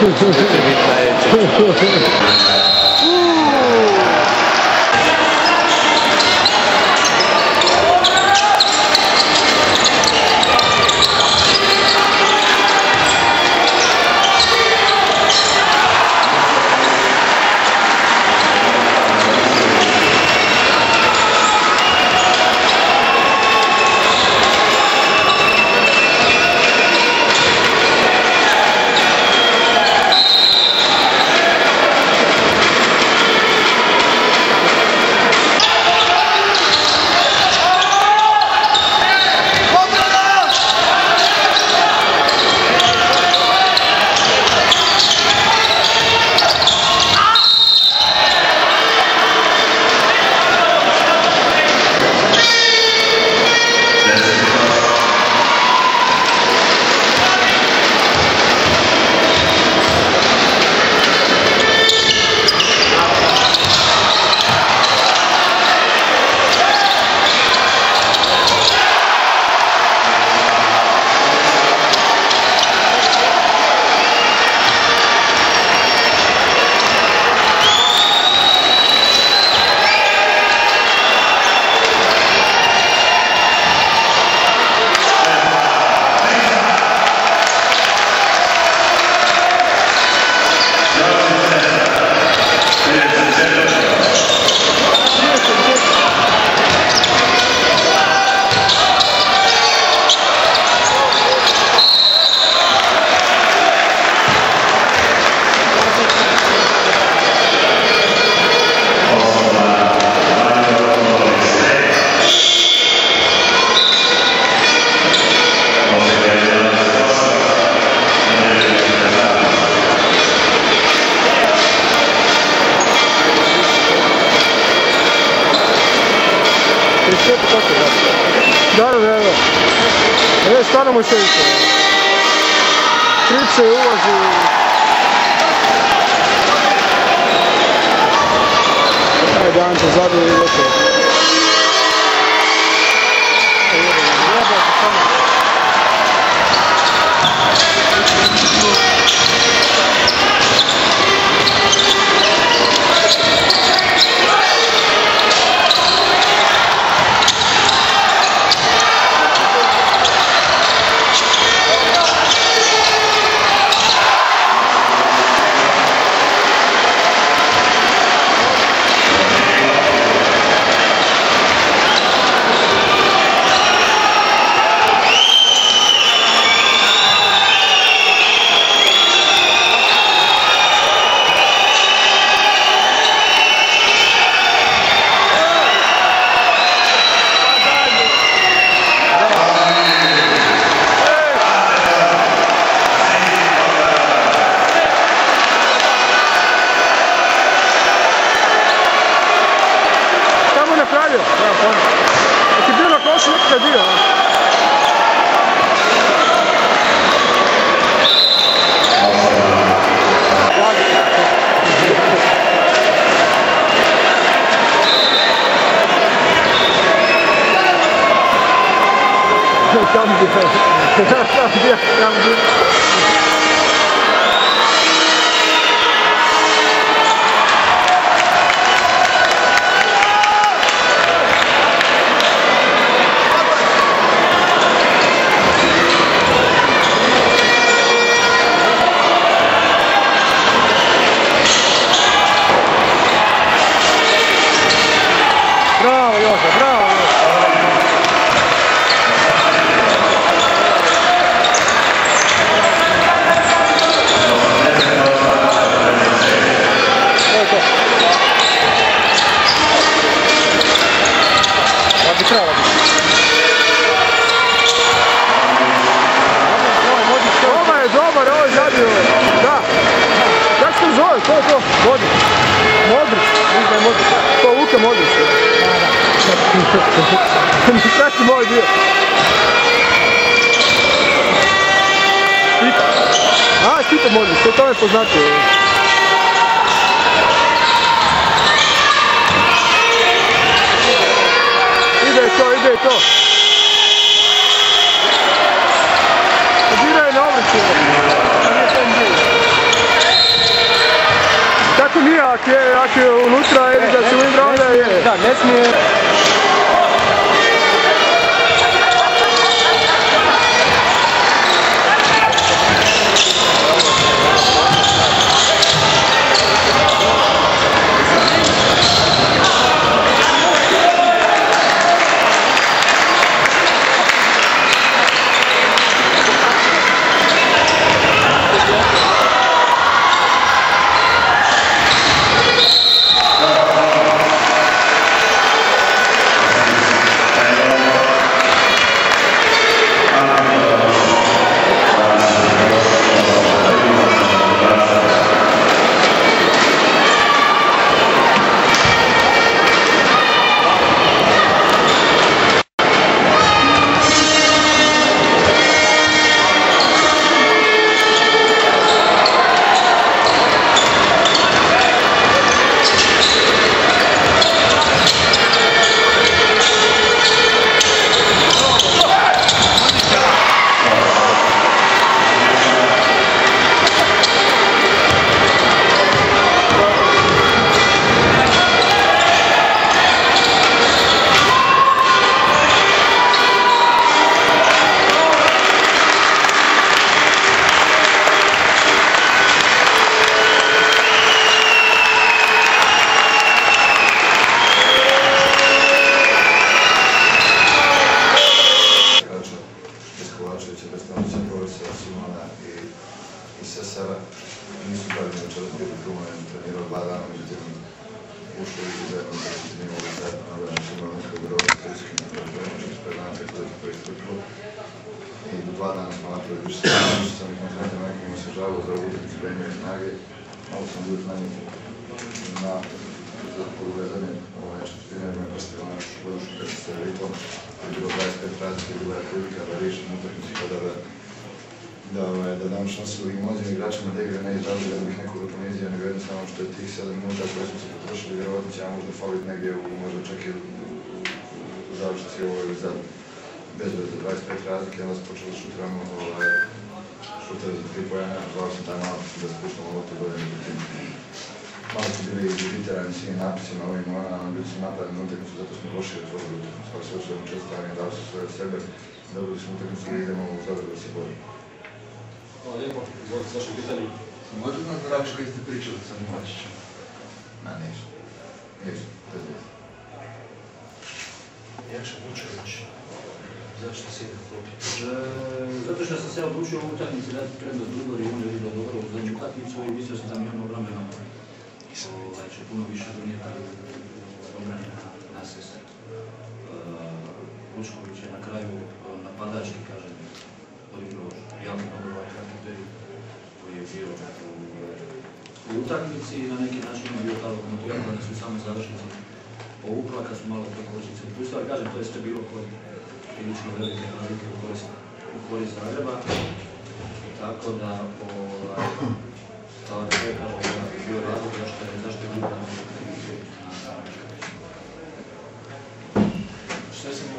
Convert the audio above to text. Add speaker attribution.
Speaker 1: Da. Stvarno mu se više. Kriče, ulazi. Ajde, Anče, zabiju i gotovo. Svaki moj dio. Tito Modrić, to je poznatio. Ide to. Diraj na ovrši. Nije ten dio. ako je unutra ili da se uigra, onda je.
Speaker 2: Da, ne smije.
Speaker 3: Nisu dali na čelo zbjeti Krumove, trenirao 2 dana, međutim ušli i zajedno da se njim ovdje zajedno nagledam s Umarničkog groba s Turskim na Prvočnik s 5 dana tako da je to isteklo. I do 2 dana smo napravili više sam i konzervativno nekima se žalilo za utakmicu da imaju snage. Malo sam bio na njih na podugledanje nešto trenirima i postavila našu podušu kada se ritom. Je bilo 25 razlike, bila je prilika da riješim utakmicu kada da dam šansu i mlađim igračima da igre ne izrazi da bih nekoga ponizio, nego jednostavno što je tih 7 minuta koje smo se potrošili, vjerovatno će ja možda falit negdje možda čak i u završnici ovo ili za bez 25 razlike, onda se počeli šutiramo šutere za 3 pojene, zvao sam taj malo da spuštamo loptu gore, međutim malo su bili izbiterani svim napisima ovim onama, bili su napadni utakmicu, zato smo loši otvorili utakmicu, ali sve u svojom čestovanju dali su sve od sebe, dobili smo utakmicu i idemo u Zadru da se borimo.
Speaker 2: Hvala lijepo, izvolite s vašim pitanjem.
Speaker 3: Možete nas draviš koji ste pričali sa Milačićem? Ma ništa. Ništa, bez veze.
Speaker 4: Jakša Vučević, zašto si ide u klupi?
Speaker 5: Zato što sam se odlučio u utakmici dati prednost drugoj i onda je bilo dobro u zadnju utakmicu i mislio sam da mi ono obrambeno će puno više donijeti obrane na sese. Vučković je na kraju napadački, kažem, odigrao jako dobro aktiviteti koji je bio u utakmici i na neki način je bio ta lokomotiva kada su samo završnici povukla, kad su malo prekočnice upustili. Kažem, to je sve bilo kod prilično velike razlike u korist Zagreba. Tako da, kao da je kažem,